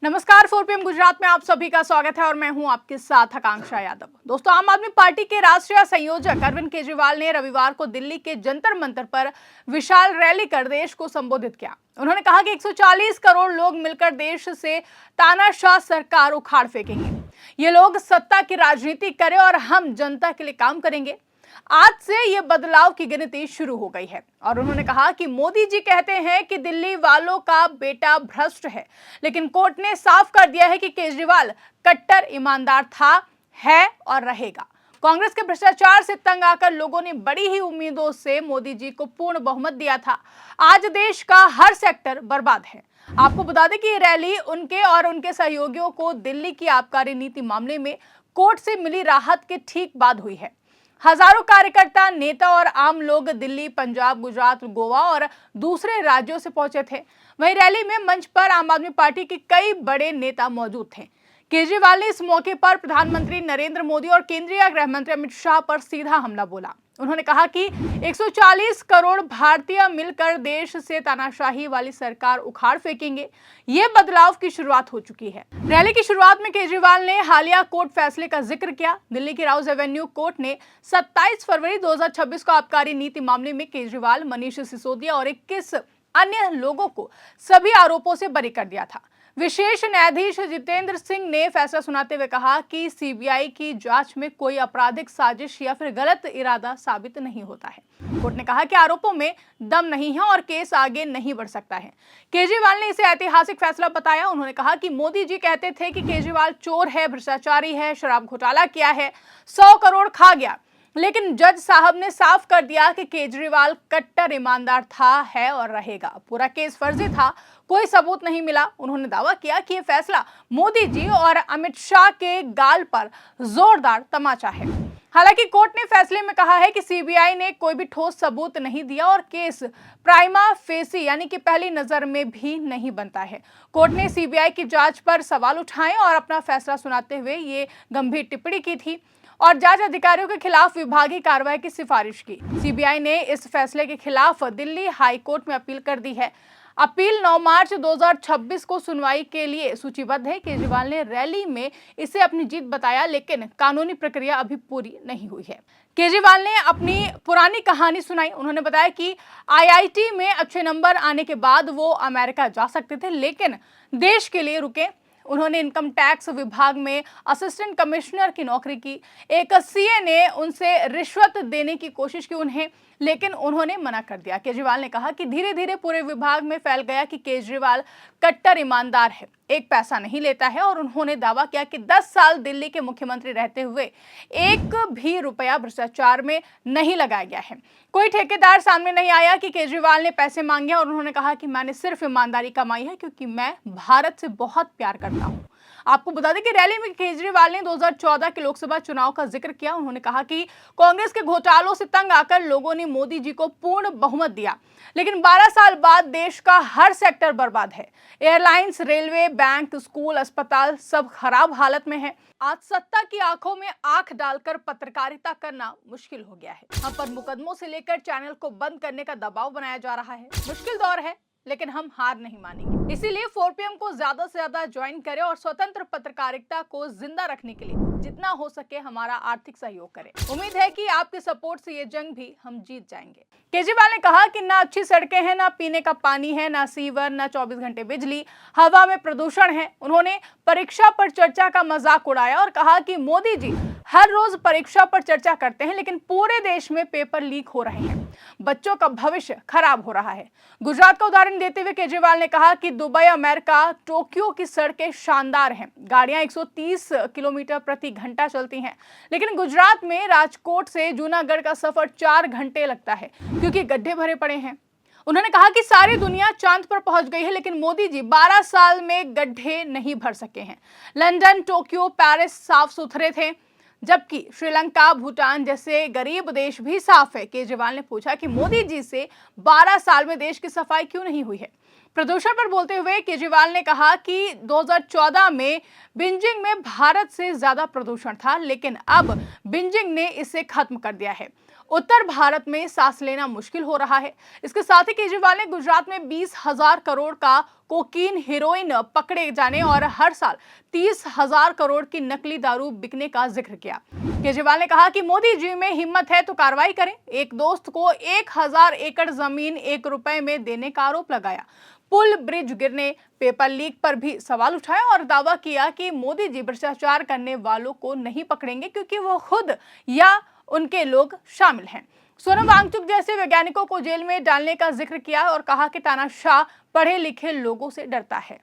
नमस्कार, 4 PM गुजरात में आप सभी का स्वागत है और मैं हूं आपके साथ आकांक्षा यादव। दोस्तों, आम आदमी पार्टी के राष्ट्रीय संयोजक अरविंद केजरीवाल ने रविवार को दिल्ली के जंतर मंतर पर विशाल रैली कर देश को संबोधित किया। उन्होंने कहा कि 140 करोड़ लोग मिलकर देश से तानाशाह सरकार उखाड़ फेंकेंगे। ये लोग सत्ता की राजनीति करें और हम जनता के लिए काम करेंगे। आज से ये बदलाव की गिनती शुरू हो गई है। और उन्होंने कहा कि मोदी जी कहते हैं कि दिल्ली वालों का बेटा भ्रष्ट है, लेकिन कोर्ट ने साफ कर दिया है कि केजरीवाल कट्टर ईमानदार था, है और रहेगा। कांग्रेस के भ्रष्टाचार से तंग आकर लोगों ने बड़ी ही उम्मीदों से मोदी जी को पूर्ण बहुमत दिया था। आज देश का हर सेक्टर बर्बाद है। आपको बता दें कि ये रैली उनके और उनके सहयोगियों को दिल्ली की आबकारी नीति मामले में कोर्ट से मिली राहत के ठीक बाद हुई है। हजारों कार्यकर्ता, नेता और आम लोग दिल्ली, पंजाब, गुजरात, गोवा और दूसरे राज्यों से पहुंचे थे। वहीं रैली में मंच पर आम आदमी पार्टी के कई बड़े नेता मौजूद थे। केजरीवाल ने इस मौके पर प्रधानमंत्री नरेंद्र मोदी और केंद्रीय गृह मंत्री अमित शाह पर सीधा हमला बोला। उन्होंने कहा कि 140 करोड़ भारतीय मिलकर देश से तानाशाही वाली सरकार उखाड़ फेंकेंगे। ये बदलाव की शुरुआत हो चुकी है। रैली की शुरुआत में केजरीवाल ने हालिया कोर्ट फैसले का जिक्र किया। दिल्ली की राउज एवेन्यू कोर्ट ने 27 फरवरी 2026 को आबकारी नीति मामले में केजरीवाल, मनीष सिसोदिया और 21 अन्य लोगों को सभी आरोपों से बरी कर दिया था। विशेष न्यायाधीश जितेंद्र सिंह ने फैसला सुनाते हुए कहा कि सीबीआई की जांच में कोई आपराधिक साजिश या फिर गलत इरादा साबित नहीं होता है। कोर्ट ने कहा कि आरोपों में दम नहीं है और केस आगे नहीं बढ़ सकता है। केजरीवाल ने इसे ऐतिहासिक फैसला बताया। उन्होंने कहा कि मोदी जी कहते थे कि केजरीवाल चोर है, भ्रष्टाचारी है, शराब घोटाला किया है, 100 करोड़ खा गया, लेकिन जज साहब ने साफ कर दिया कि केजरीवाल कट्टर ईमानदार था, है और रहेगा। पूरा केस फर्जी था, कोई सबूत नहीं मिला। उन्होंने दावा किया कि यह फैसला मोदी जी और अमित शाह के गाल पर जोरदार तमाचा है। हालांकि कोर्ट ने फैसले में कहा है कि सीबीआई ने कोई भी ठोस सबूत नहीं दिया और केस प्राइमा फेसी यानी कि पहली नजर में भी नहीं बनता है। कोर्ट ने सीबीआई की जांच पर सवाल उठाए और अपना फैसला सुनाते हुए ये गंभीर टिप्पणी की थी और जांच अधिकारियों के खिलाफ विभागीय कार्रवाई की सिफारिश की। सीबीआई ने इस फैसले के खिलाफ दिल्ली हाई कोर्ट में अपील कर दी है। अपील 9 मार्च 2026 को सुनवाई के लिए सूचीबद्ध है। केजरीवाल ने रैली में इसे अपनी जीत बताया, लेकिन कानूनी प्रक्रिया अभी पूरी नहीं हुई है। केजरीवाल ने अपनी पुरानी कहानी सुनाई। उन्होंने बताया कि आईआईटी में अच्छे नंबर आने के बाद वो अमेरिका जा सकते थे, लेकिन देश के लिए रुके। उन्होंने इनकम टैक्स विभाग में असिस्टेंट कमिश्नर की नौकरी की। एक सीए ने उनसे रिश्वत देने की कोशिश की उन्हें, लेकिन उन्होंने मना कर दिया। केजरीवाल ने कहा कि धीरे धीरे पूरे विभाग में फैल गया कि केजरीवाल कट्टर ईमानदार है, एक पैसा नहीं लेता है और उन्होंने दावा किया कि 10 साल दिल्ली के मुख्यमंत्री रहते हुए एक भी रुपया भ्रष्टाचार में नहीं लगाया गया है। कोई ठेकेदार सामने नहीं आया कि केजरीवाल ने पैसे मांगे और उन्होंने कहा कि मैंने सिर्फ ईमानदारी कमाई है क्योंकि मैं भारत से बहुत प्यार करता हूं। आपको बता दें कि रैली में केजरीवाल ने 2014 के लोकसभा चुनाव का जिक्र किया। उन्होंने कहा कि कांग्रेस के घोटालों से तंग आकर लोगों ने मोदी जी को पूर्ण बहुमत दिया, लेकिन 12 साल बाद देश का हर सेक्टर बर्बाद है। एयरलाइंस, रेलवे, बैंक, स्कूल, अस्पताल सब खराब हालत में है। आज सत्ता की आंखों में आंख डालकर पत्रकारिता करना मुश्किल हो गया है। हम पर मुकदमों से लेकर चैनल को बंद करने का दबाव बनाया जा रहा है। मुश्किल दौर है, लेकिन हम हार नहीं मानेंगे। इसीलिए 4PM को ज्यादा से ज्यादा ज्वाइन करें और स्वतंत्र पत्रकारिता को जिंदा रखने के लिए जितना हो सके हमारा आर्थिक सहयोग करें। उम्मीद है कि आपके सपोर्ट से ये जंग भी हम जीत जाएंगे। केजरीवाल ने कहा कि ना अच्छी सड़कें हैं, ना पीने का पानी है, ना सीवर, ना 24 घंटे बिजली, हवा में प्रदूषण है। उन्होंने परीक्षा पर चर्चा का मजाक उड़ाया और कहा कि मोदी जी हर रोज परीक्षा पर चर्चा करते हैं, लेकिन पूरे देश में पेपर लीक हो रहे हैं, बच्चों का भविष्य खराब हो रहा है। गुजरात का उदाहरण देते हुए केजरीवाल ने कहा कि दुबई, अमेरिका, टोक्यो की सड़कें शानदार हैं, गाड़ियां 130 किलोमीटर प्रति घंटा चलती हैं, लेकिन गुजरात में राजकोट से जूनागढ़ का सफर 4 घंटे लगता है क्योंकि गड्ढे भरे पड़े हैं। उन्होंने कहा कि सारी दुनिया चांद पर पहुंच गई है, लेकिन मोदी जी 12 साल में गड्ढे नहीं भर सके हैं। लंदन, टोक्यो, पेरिस साफ सुथरे थे, जबकि श्रीलंका, भूटान जैसे गरीब देश भी साफ है। केजरीवाल ने पूछा कि मोदी जी से 12 साल में देश की सफाई क्यों नहीं हुई है। प्रदूषण पर बोलते हुए केजरीवाल ने कहा कि 2014 में बीजिंग में भारत से ज्यादा प्रदूषण था, लेकिन अब बीजिंग ने इसे खत्म कर दिया है। उत्तर भारत में सांस लेना मुश्किल हो रहा है। इसके साथ ही केजरीवाल ने गुजरात में 20,000 करोड़ का कोकीन, हेरोइन पकड़े जाने और हर साल 30,000 करोड़ की नकली दारू बिकने का जिक्र किया। केजरीवाल ने कहा कि मोदी जी में हिम्मत है तो कार्रवाई करें। एक दोस्त को 1,000 एकड़ जमीन 1 रुपए में देने का आरोप लगाया। पुल ब्रिज गिरने, पेपर लीक पर भी सवाल उठाया और दावा किया कि मोदी जी भ्रष्टाचार करने वालों को नहीं पकड़ेंगे क्योंकि वो खुद या उनके लोग शामिल हैं। सोनम वांगचुक जैसे वैज्ञानिकों को जेल में डालने का जिक्र किया और कहा कि तानाशाह पढ़े लिखे लोगों से डरता है।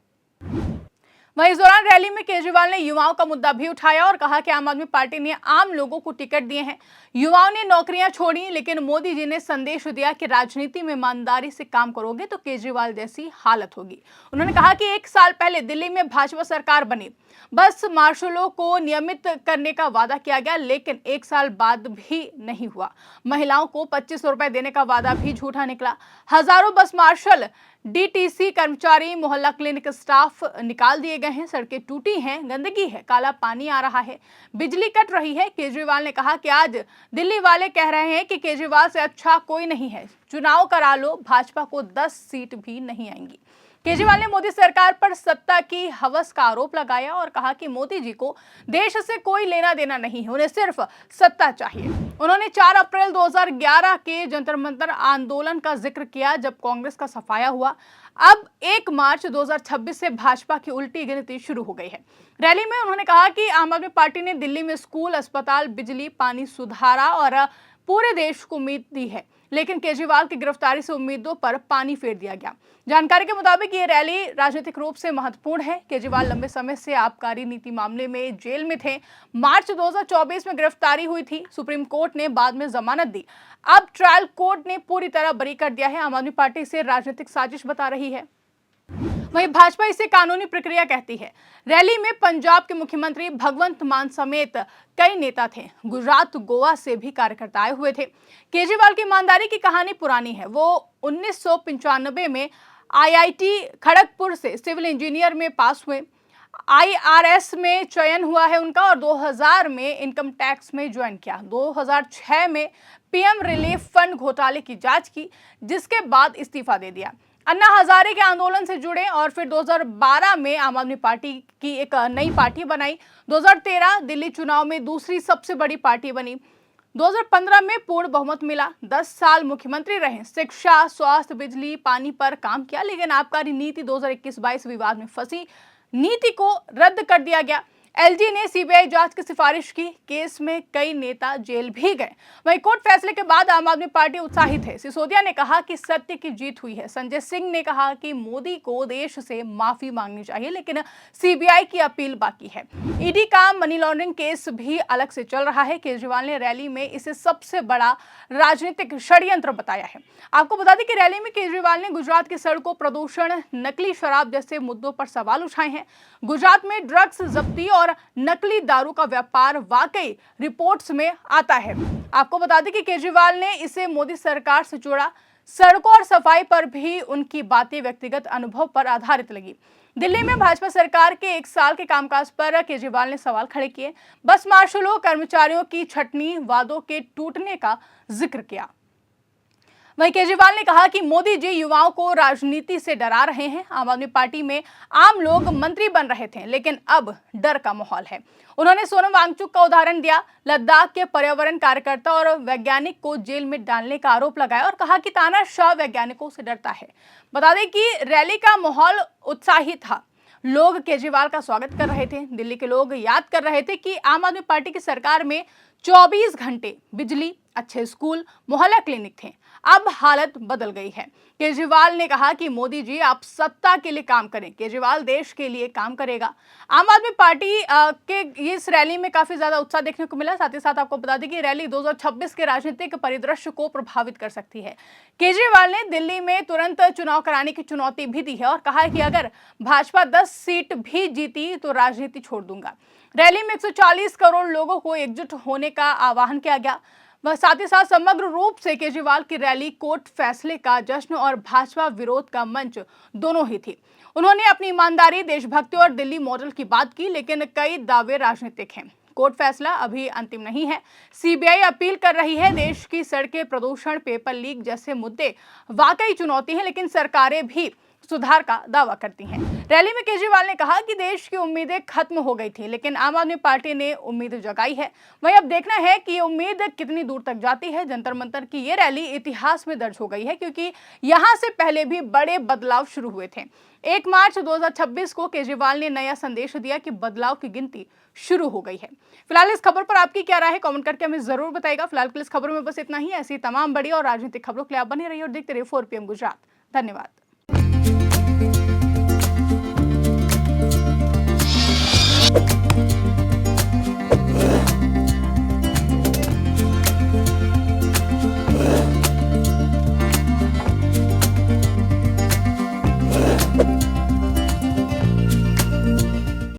वहीं इस दौरान रैली में केजरीवाल ने युवाओं का मुद्दा भी उठाया और कहा कि आम आदमी पार्टी ने आम लोगों को टिकट दिए हैं, युवाओं ने नौकरियां छोड़ी, लेकिन मोदी जी ने संदेश दिया कि राजनीति में ईमानदारी से काम करोगे तो केजरीवाल जैसी हालत होगी। उन्होंने कहा कि 1 साल पहले दिल्ली में भाजपा सरकार बनी, बस मार्शलों को नियमित करने का वादा किया गया, लेकिन 1 साल बाद भी नहीं हुआ। महिलाओं को 25 रुपए देने का वादा भी झूठा निकला। हजारों बस मार्शल, डीटीसी कर्मचारी, मोहल्ला क्लिनिक स्टाफ निकाल दिए गए हैं। सड़कें टूटी हैं, गंदगी है, काला पानी आ रहा है, बिजली कट रही है। केजरीवाल ने कहा कि आज दिल्ली वाले कह रहे हैं कि केजरीवाल से अच्छा कोई नहीं है, चुनाव करा लो, भाजपा को 10 सीट भी नहीं आएंगी। केजरीवाल ने मोदी सरकार पर सत्ता की हवस का आरोप लगाया और कहा कि मोदी जी को देश से कोई लेना देना नहीं है, उन्हें सिर्फ सत्ता चाहिए। उन्होंने 4 अप्रैल 2011 के जंतर मंतर आंदोलन का जिक्र किया जब कांग्रेस का सफाया हुआ। अब 1 मार्च 2026 से भाजपा की उल्टी गिनती शुरू हो गई है। रैली में उन्होंने कहा कि आम आदमी पार्टी ने दिल्ली में स्कूल, अस्पताल, बिजली, पानी सुधारा और पूरे देश को उम्मीद दी है, लेकिन केजरीवाल की गिरफ्तारी से उम्मीदों पर पानी फेर दिया गया। जानकारी के मुताबिक ये रैली राजनीतिक रूप से महत्वपूर्ण है। केजरीवाल लंबे समय से आबकारी नीति मामले में जेल में थे। मार्च 2024 में गिरफ्तारी हुई थी। सुप्रीम कोर्ट ने बाद में जमानत दी। अब ट्रायल कोर्ट ने पूरी तरह बरी कर दिया है। आम आदमी पार्टी इसे राजनीतिक साजिश बता रही है, वहीं भाजपा इसे कानूनी प्रक्रिया कहती है। रैली में पंजाब के मुख्यमंत्री भगवंत मान समेत कई नेता थे। गुजरात, गोवा से भी कार्यकर्ता आए हुए थे। केजरीवाल की ईमानदारी की कहानी पुरानी है। वो 1995 में आईआईटी खड़गपुर से सिविल इंजीनियर में पास हुए। आईआरएस में चयन हुआ है उनका और 2000 में इनकम टैक्स में ज्वाइन किया। 2006 में पीएम रिलीफ फंड घोटाले की जांच की, जिसके बाद इस्तीफा दे दिया। अन्ना हजारे के आंदोलन से जुड़े और फिर 2012 में आम आदमी पार्टी की एक नई पार्टी बनाई। 2013 दिल्ली चुनाव में दूसरी सबसे बड़ी पार्टी बनी। 2015 में पूर्ण बहुमत मिला। 10 साल मुख्यमंत्री रहे। शिक्षा, स्वास्थ्य, बिजली, पानी पर काम किया, लेकिन आबकारी नीति 2021-22 विवाद में फंसी। नीति को रद्द कर दिया गया। एलजी ने सीबीआई जांच की सिफारिश की। केस में कई नेता जेल भी गए। वहीं कोर्ट फैसले के बाद आम आदमी पार्टी उत्साहित है। सिसोदिया ने कहा कि सत्य की जीत हुई है। संजय सिंह ने कहा कि मोदी को देश से माफी मांगनी चाहिए, लेकिन सीबीआई की अपील बाकी है। ईडी का मनी लॉन्ड्रिंग केस भी अलग से चल रहा है। केजरीवाल ने रैली में इसे सबसे बड़ा राजनीतिक षड्यंत्र बताया है। आपको बता दें कि रैली में केजरीवाल ने गुजरात की सड़कों, प्रदूषण, नकली शराब जैसे मुद्दों पर सवाल उठाए हैं। गुजरात में ड्रग्स जब्ती और नकली दारू का व्यापार वाकई रिपोर्ट्स में आता है। आपको बता दें कि केजरीवाल ने इसे मोदी सरकार से जोड़ा। सड़कों और सफाई पर भी उनकी बातें व्यक्तिगत अनुभव पर आधारित लगी। दिल्ली में भाजपा सरकार के 1 साल के कामकाज पर केजरीवाल ने सवाल खड़े किए। बस मार्शलों, कर्मचारियों की छटनी, वादों के टूटने का जिक्र किया। वहीं केजरीवाल ने कहा कि मोदी जी युवाओं को राजनीति से डरा रहे हैं। आम आदमी पार्टी में आम लोग मंत्री बन रहे थे, लेकिन अब डर का माहौल है। उन्होंने सोनम वांगचुक का उदाहरण दिया। लद्दाख के पर्यावरण कार्यकर्ता और वैज्ञानिक को जेल में डालने का आरोप लगाया और कहा कि तानाशाह वैज्ञानिकों से डरता है। बता दें कि रैली का माहौल उत्साही था। लोग केजरीवाल का स्वागत कर रहे थे। दिल्ली के लोग याद कर रहे थे कि आम आदमी पार्टी की सरकार में 24 घंटे बिजली, अच्छे स्कूल, मोहल्ला क्लिनिक थे। अब हालत बदल गई है। केजरीवाल ने कहा कि मोदी जी आप सत्ता के लिए काम करें, केजरीवाल देश के लिए काम करेगा। आम आदमी पार्टी के इस रैली में काफी ज्यादा उत्साह देखने को मिला। साथ ही साथ आपको बता दें कि रैली 2026 के राजनीतिक परिदृश्य को प्रभावित कर सकती है। केजरीवाल ने दिल्ली में तुरंत चुनाव कराने की चुनौती भी दी है और कहा है कि अगर भाजपा 10 सीट भी जीती तो राजनीति छोड़ दूंगा। रैली में 140 करोड़ लोगों को एकजुट होने का आह्वान किया गया। वह साथ ही साथ समग्र रूप से केजरीवाल की रैली कोर्ट फैसले का जश्न और भाजपा विरोध का मंच दोनों ही थी। उन्होंने अपनी ईमानदारी, देशभक्ति और दिल्ली मॉडल की बात की, लेकिन कई दावे राजनीतिक हैं। कोर्ट फैसला अभी अंतिम नहीं है। सीबीआई अपील कर रही है। देश की सड़कें, प्रदूषण, पेपर लीक जैसे मुद्दे वाकई चुनौती है, लेकिन सरकारें भी सुधार का दावा करती हैं। रैली में केजरीवाल ने कहा कि देश की उम्मीदें खत्म हो गई थी, लेकिन आम आदमी पार्टी ने उम्मीद जगाई है। वहीं अब देखना है कि ये उम्मीद कितनी दूर तक जाती है। जंतर मंतर की ये रैली इतिहास में दर्ज हो गई है, क्योंकि यहां से पहले भी बड़े बदलाव शुरू हुए थे। 1 मार्च 2026 को केजरीवाल ने नया संदेश दिया कि बदलाव की गिनती शुरू हो गई है। फिलहाल इस खबर पर आपकी क्या राय है, कमेंट करके हमें जरूर बताइएगा। फिलहाल के इस खबरों में बस इतना ही। ऐसी तमाम बड़ी और राजनीतिक खबरों के लिए आप बने रहिए और देखते रहिए 4 PM गुजरात। धन्यवाद।